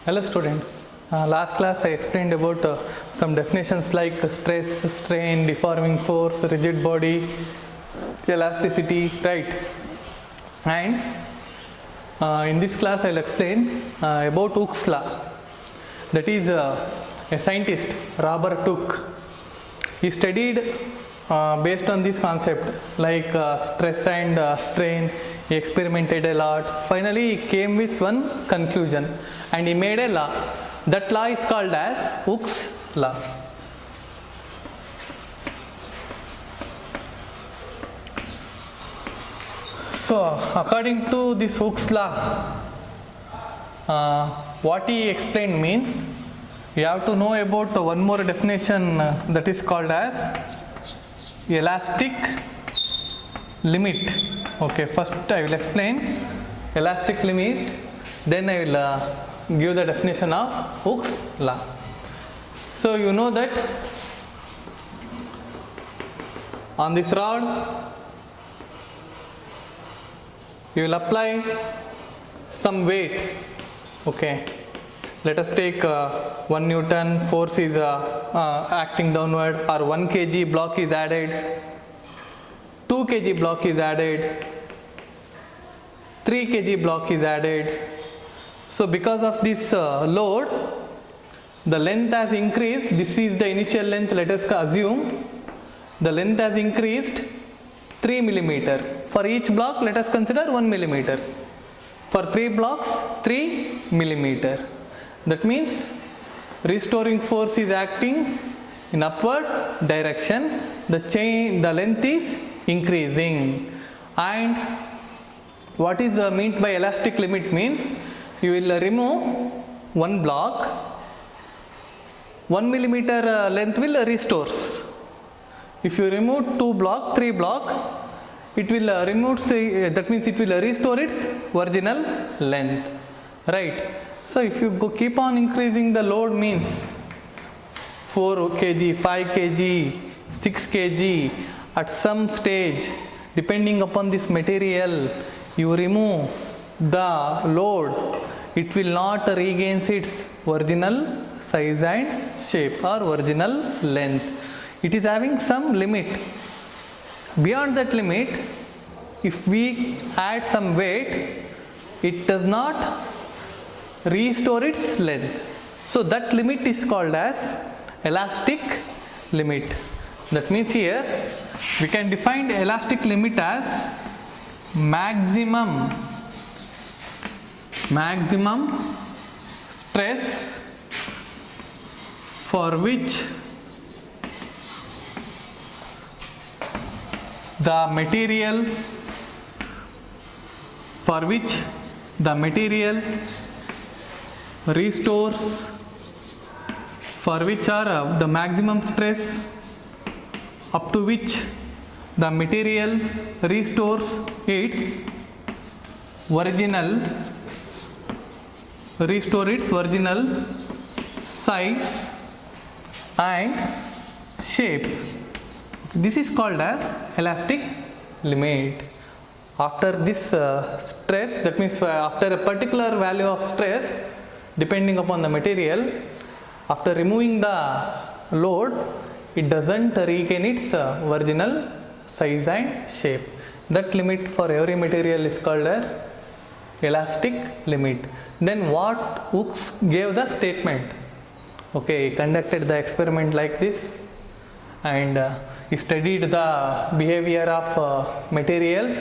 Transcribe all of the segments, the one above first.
Hello students. Last class I explained about some definitions like stress, strain, deforming force, rigid body, elasticity, right? And in this class I will explain about Hooke's law. That is a scientist, Robert Hooke. He studied based on this concept like stress and strain. He experimented a lot. Finally he came with one conclusion and he made a law. That law is called as Hooke's law. So according to this Hooke's law, what he explained means you have to know about one more definition that is called as elastic limit. Okay, first I will explain elastic limit, then I will give the definition of Hooke's law. So you know that on this rod you will apply some weight. Okay, let us take 1 Newton force is acting downward, or 1 kg block is added, 2 kg block is added, 3 kg block is added. So because of this load, the length has increased. This is the initial length. Let us assume the length has increased 3 millimeter. For each block let us consider 1 millimeter. For 3 blocks 3 millimeter. That means restoring force is acting in upward direction. The length is increasing. And what is meant by elastic limit means you will remove one block, 1 millimeter length will restores. If you remove 2 block, 3 block, it will remove, that means it will restore its original length, right? So if you keep on increasing the load means 4 kg, 5 kg, 6 kg, at some stage depending upon this material you remove the load, it will not regain its original size and shape or original length. It is having some limit. Beyond that limit, if we add some weight, it does not restore its length. So that limit is called as elastic limit. That means here we can define elastic limit as maximum stress for which the material restores, for which are the maximum stress up to which the material restores its original size and shape. This is called as elastic limit. After this stress, that means after a particular value of stress depending upon the material, after removing the load, it doesn't regain its original size and shape. That limit for every material is called as elastic limit. Then what Hooke's gave the statement. Okay, he conducted the experiment like this and he studied the behavior of materials.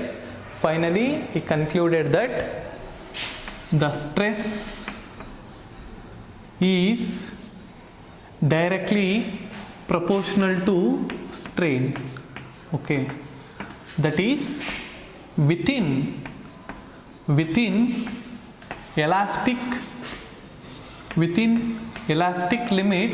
Finally he concluded that the stress is directly proportional to strain. Okay, that is within elastic limit,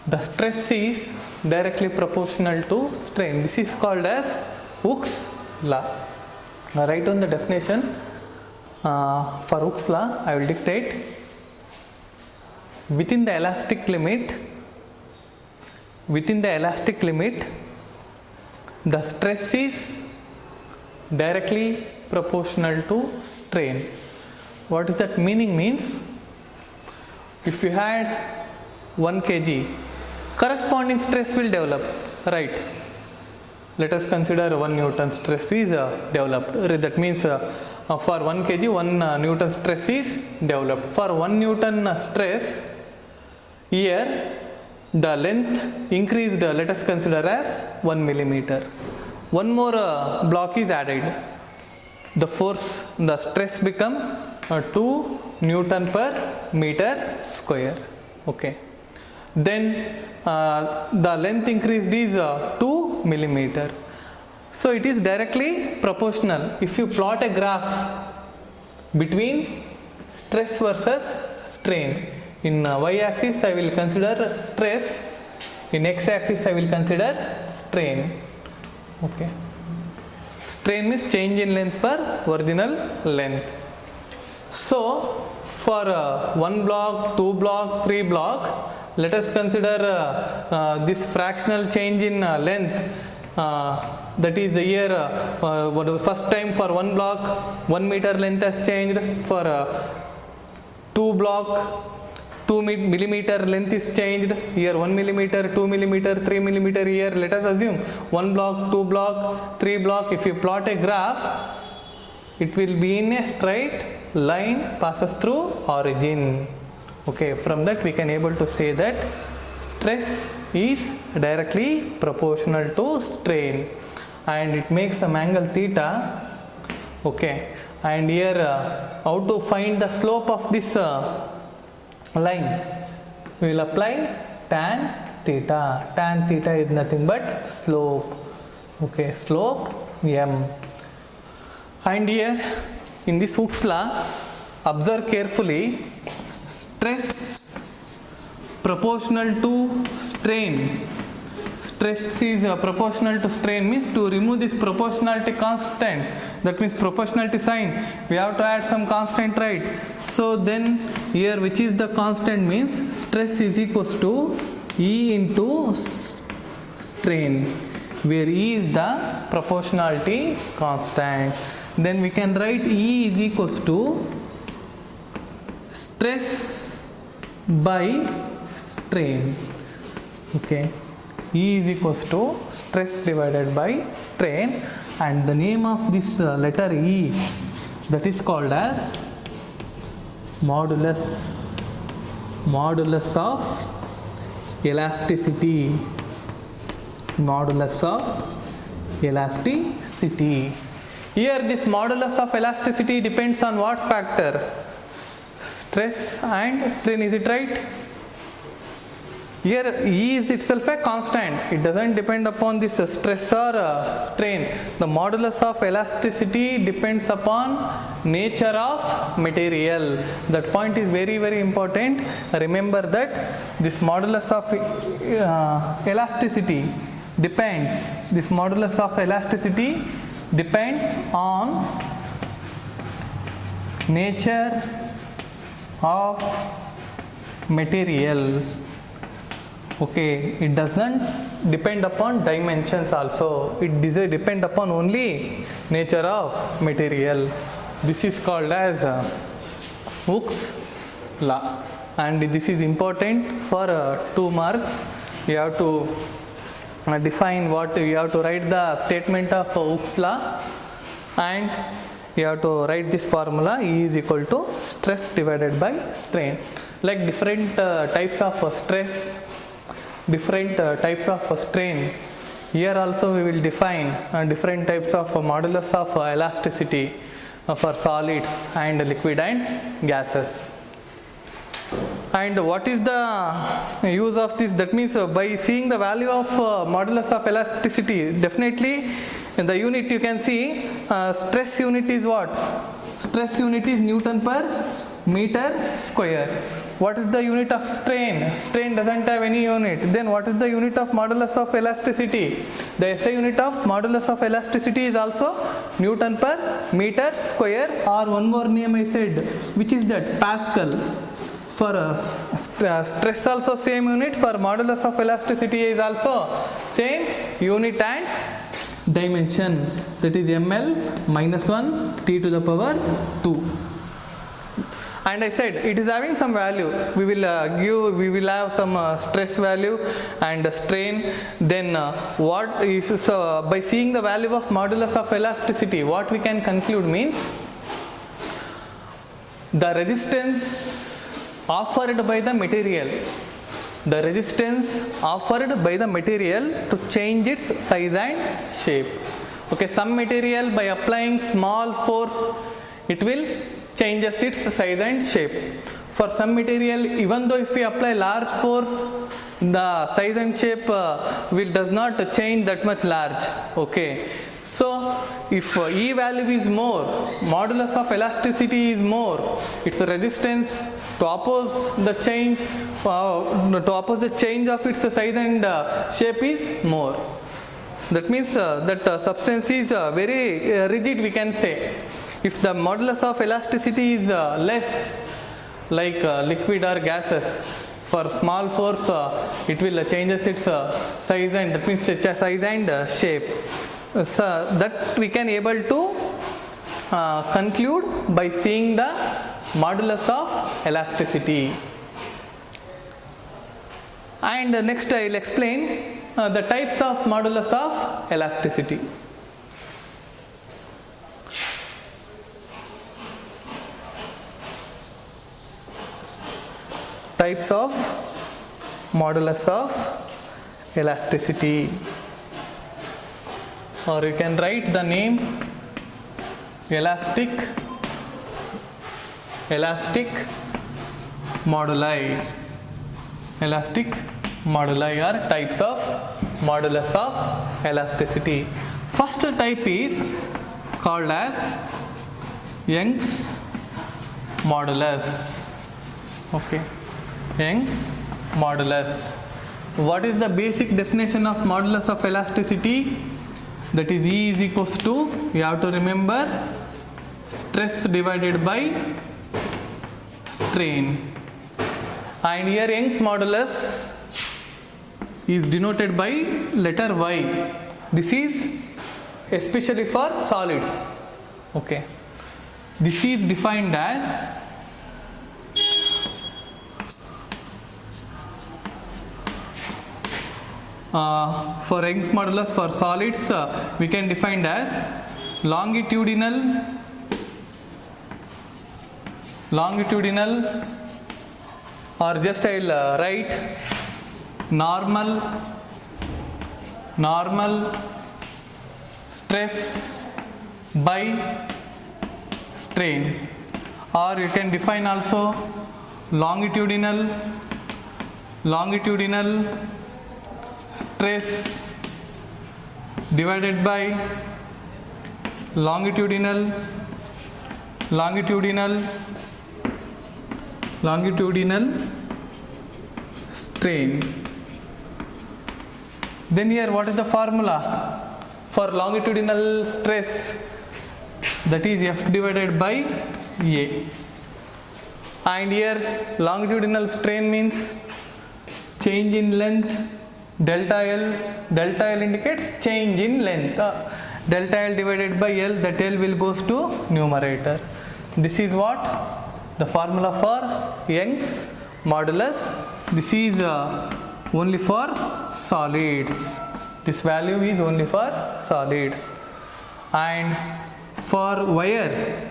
the stress is directly proportional to strain. This is called as Hooke's law. Now write down the definition for Hooke's law. I will dictate. Within the elastic limit, the stress is directly proportional to strain. What is that meaning means? If you had 1 kg, corresponding stress will develop, right? Let us consider 1 Newton stress is developed. That means for 1 kg, 1 Newton stress is developed. For 1 Newton stress, here the length increased, let us consider as 1 millimeter. One more block is added. The force, the stress become 2 Newton per meter square. Okay. Then the length increased is 2 millimeter. So it is directly proportional. If you plot a graph between stress versus strain, in y-axis I will consider stress, in x-axis I will consider strain. Okay. Strain means change in length per original length. So for 1 block, 2 block, 3 block, let us consider this fractional change in length. That is here first time for 1 block 1 meter length has changed, for 2 block 2 millimeter length is changed, here 1 millimeter, 2 millimeter, 3 millimeter. Here let us assume 1 block, 2 block, 3 block. If you plot a graph, it will be in a straight line, passes through origin. Okay, from that we can able to say that stress is directly proportional to strain, and it makes some angle theta. Okay, and here how to find the slope of this line? We will apply tan theta. Tan theta is nothing but slope. Okay, slope m. And here in this Hooke's law, observe carefully, stress proportional to strain. Stress is proportional to strain means, to remove this proportionality constant, that means proportionality sign, we have to add some constant, right? So then here which is the constant means stress is equals to E into strain, where E is the proportionality constant. Then we can write E is equals to stress by strain. Okay, E is equals to stress divided by strain, and the name of this letter E, that is called as modulus of elasticity. Modulus of elasticity. Here this modulus of elasticity depends on what factor? Stress and strain, is it right? Here E is itself a constant, it doesn't depend upon this stress or strain. The modulus of elasticity depends upon nature of material. That point is very, very important. Remember that this modulus of elasticity depends, this modulus of elasticity depends on nature of material. Okay, it doesn't depend upon dimensions also, it depend upon only nature of material. This is called as Hooke's law, and this is important for 2 marks. You have to define what, you have to write the statement of Hooke's law, and you have to write this formula, E is equal to stress divided by strain. Like different types of stress, different types of strain, here also we will define different types of modulus of elasticity for solids and liquid and gases. And what is the use of this? That means by seeing the value of modulus of elasticity, definitely in the unit you can see stress unit is what? Stress unit is Newton per meter square. What is the unit of strain? Strain doesn't have any unit. Then what is the unit of modulus of elasticity? The SI unit of modulus of elasticity is also Newton per meter square, or one more name I said, which is that Pascal. For stress also same unit, for modulus of elasticity is also same unit and dimension, that is ml minus 1 t to the power 2. And I said it is having some value. We will have some stress value and strain. Then by seeing the value of modulus of elasticity, what we can conclude means the resistance offered by the material, to change its size and shape. Okay, some material by applying small force, it will changes its size and shape. For some material, even though if we apply large force, the size and shape does not change that much large. Okay, so if E value is more, modulus of elasticity is more, its resistance to oppose the change of its size and shape is more. That means that substance is very rigid, we can say. If the modulus of elasticity is less, like liquid or gases, for small force it will changes its size and shape. So that we can able to conclude by seeing the modulus of elasticity. And next I will explain the types of modulus of elasticity. Types of modulus of elasticity, or you can write the name elastic moduli. Elastic moduli are types of modulus of elasticity. First type is called as Young's modulus. Okay, Young's modulus. What is the basic definition of modulus of elasticity? That is E is equals to, you have to remember, stress divided by strain. And here Young's modulus is denoted by letter Y. This is especially for solids. Okay, this is defined as for Young's modulus for solids, we can define as longitudinal or just I will write normal stress by strain, or you can define also longitudinal stress divided by longitudinal strain. Then here what is the formula for longitudinal stress? That is F divided by A. And here longitudinal strain means change in length, delta L. Delta L indicates change in length. Delta L divided by L, that L will goes to numerator. This is what the formula for Young's modulus. This is only for solids. This value is only for solids. And for wire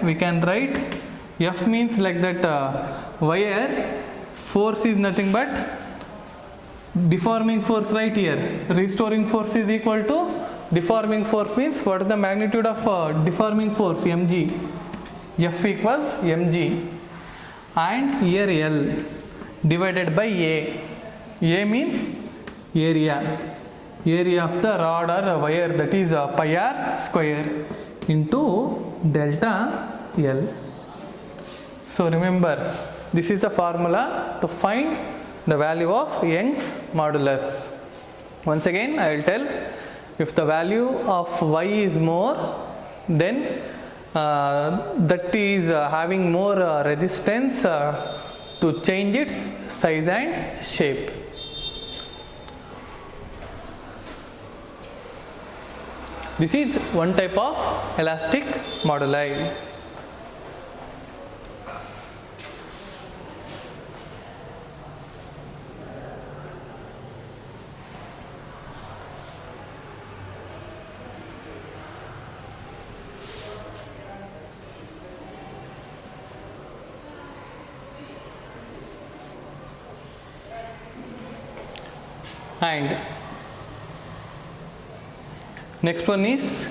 we can write F means like that wire force is nothing but deforming force right here. Restoring force is equal to deforming force means what is the magnitude of deforming force? mg. F equals mg. And here L divided by A. A means area of the rod or wire, that is pi r square into delta L. So remember, this is the formula to find the value of Young's modulus. Once again I will tell, if the value of Y is more, then that is having more resistance to change its size and shape. This is one type of elastic moduli. And next one is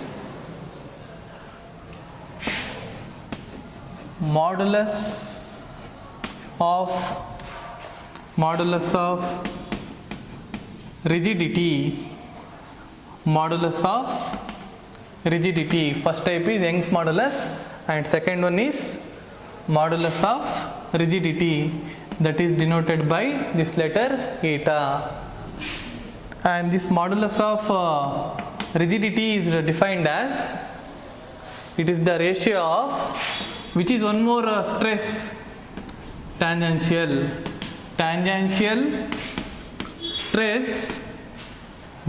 modulus of rigidity. Modulus of rigidity. First type is Young's modulus, and second one is modulus of rigidity, that is denoted by this letter eta. And this modulus of rigidity is defined as, it is the ratio of, which is one more stress, tangential stress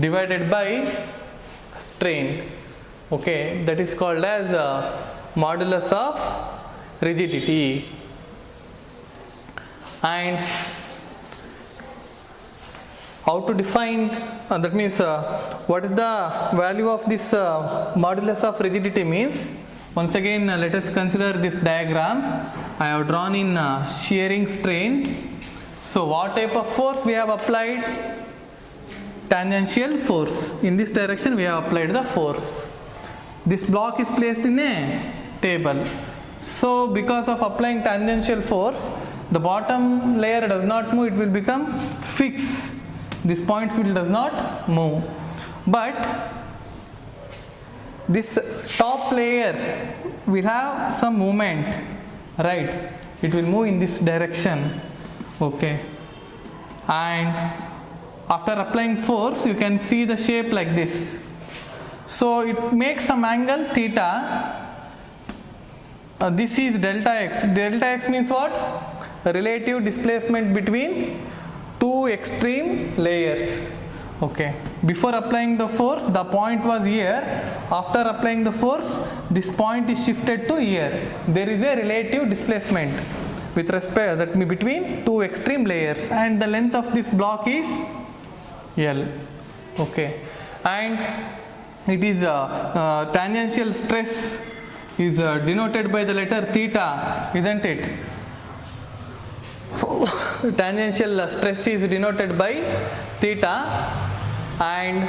divided by strain. Okay, that is called as modulus of rigidity. And how to define, that means what is the value of this modulus of rigidity means. Once again, let us consider this diagram. I have drawn in shearing strain. So what type of force we have applied? Tangential force. In this direction we have applied the force. This block is placed in a table. So because of applying tangential force, the bottom layer does not move, it will become fixed. This point field does not move, but this top layer will have some movement, right? It will move in this direction. Okay, and after applying force you can see the shape like this. So it makes some angle theta. This is delta x. Delta x means what? Relative displacement between two extreme layers. Okay, before applying the force the point was here. After applying the force, this point is shifted to here. There is a relative displacement with respect that between two extreme layers, and the length of this block is L. Okay, and it is tangential stress is denoted by the letter theta, isn't it? Tangential stress is denoted by theta, and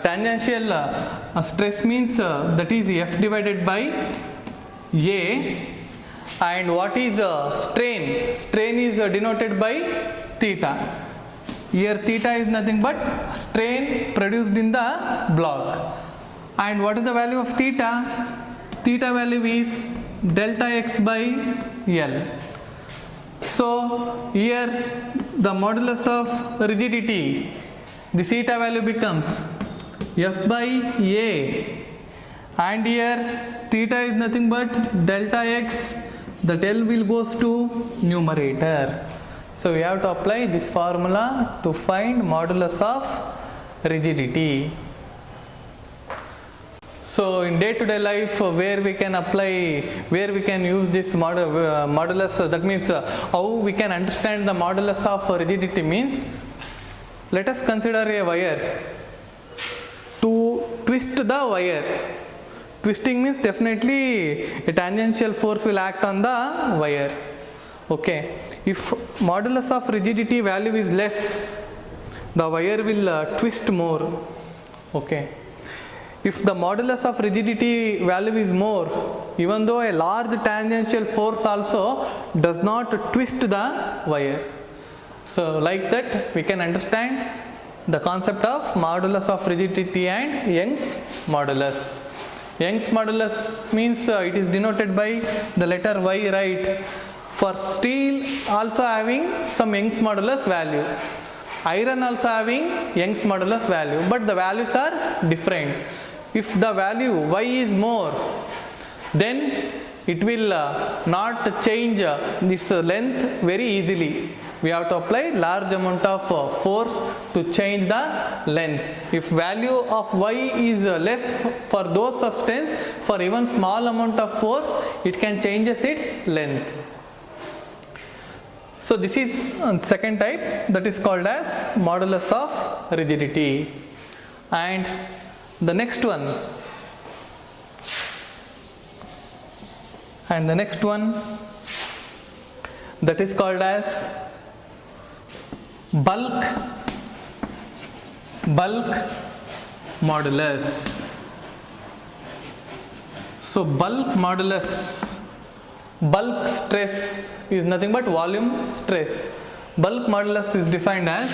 tangential stress means that is F divided by A, and what is strain? Strain is denoted by theta. Here theta is nothing but strain produced in the block. And what is the value of theta? Theta value is delta x by L. So here the modulus of rigidity, the theta value becomes F by A, and here theta is nothing but delta x, that L will goes to numerator. So we have to apply this formula to find modulus of rigidity. So in day-to-day life, where we can apply, where we can use this modulus, that means how we can understand the modulus of rigidity means, let us consider a wire. To twist the wire, twisting means definitely a tangential force will act on the wire. Okay, if modulus of rigidity value is less, the wire will twist more. Okay, if the modulus of rigidity value is more, even though a large tangential force also does not twist the wire. So like that we can understand the concept of modulus of rigidity and Young's modulus. Young's modulus means it is denoted by the letter Y, right? For steel also having some Young's modulus value, iron also having Young's modulus value, but the values are different. If the value Y is more, then it will not change its length very easily. we have to apply large amount of force to change the length. If value of y is less for those substance, for even small amount of force, it can changes its length. So this is second type, that is called as modulus of rigidity. And the next one, that is called as bulk modulus. So bulk modulus, bulk stress is nothing but volume stress. Bulk modulus is defined as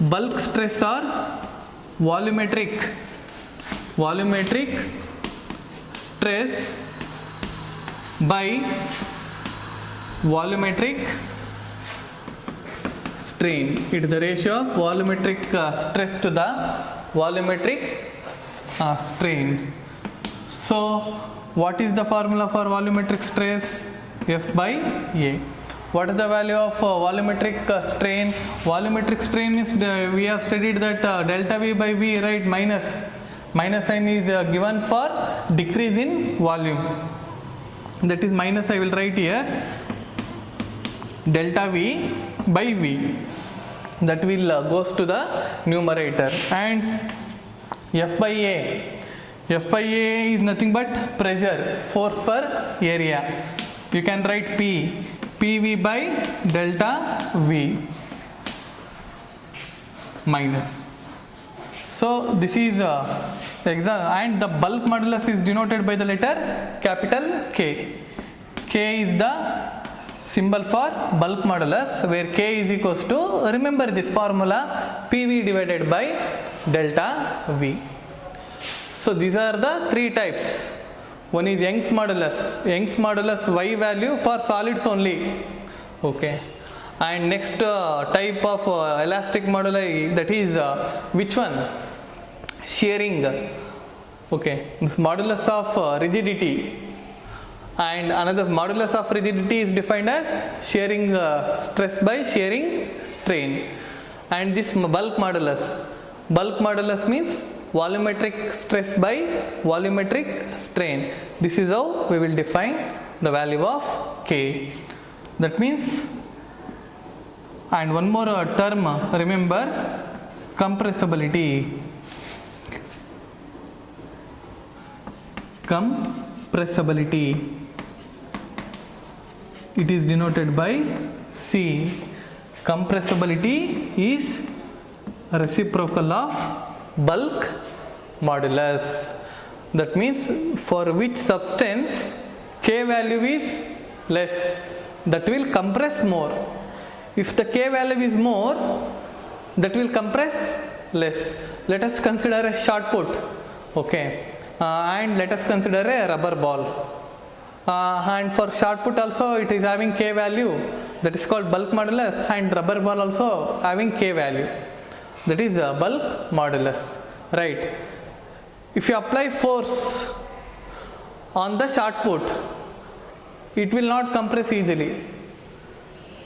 bulk stress or volumetric stress by volumetric strain. It is the ratio of volumetric stress to the volumetric strain. So what is the formula for volumetric stress? F by A. What is the value of volumetric strain? Volumetric strain means we have studied that delta V by V, right? Minus sign is given for decrease in volume. That is minus, I will write here, delta V by V. That will goes to the numerator. And F by A is nothing but pressure, force per area. You can write PV by delta V minus. So this is and the bulk modulus is denoted by the letter capital K. K is the symbol for bulk modulus, where K is equals to, remember this formula, PV divided by delta V. So these are the three types. One is Young's modulus Y value for solids only. Okay. And next type of elastic moduli, that is which one? Shearing. Okay. This modulus of rigidity. And another modulus of rigidity is defined as shearing stress by shearing strain. And this bulk modulus means volumetric stress by volumetric strain. This is how we will define the value of K. That means, and one more term, remember, compressibility. It is denoted by C. Compressibility is reciprocal of bulk modulus. That means for which substance K value is less, that will compress more. If the K value is more, that will compress less. Let us consider a shot put. Okay. And let us consider a rubber ball. And for shot put also it is having K value, that is called bulk modulus, and rubber ball also having K value, that is bulk modulus, right? If you apply force on the shot put, it will not compress easily.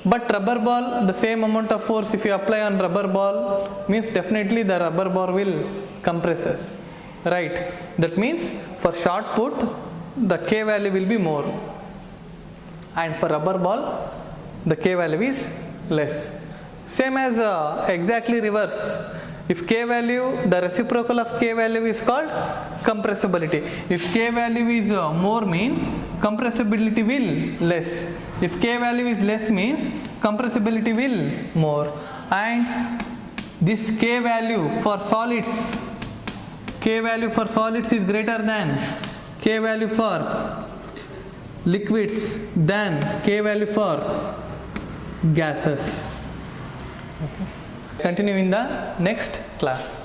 But rubber ball, the same amount of force if you apply on rubber ball, means definitely the rubber ball will compresses, right? That means for shot put, the K value will be more, and for rubber ball, the K value is less. Same as exactly reverse. If K value, the reciprocal of K value is called compressibility. If K value is more, means compressibility will less. If K value is less, means compressibility will more. And this K value for solids, K value for solids is greater than K value for liquids than K value for gases. Okay. Continue in the next class.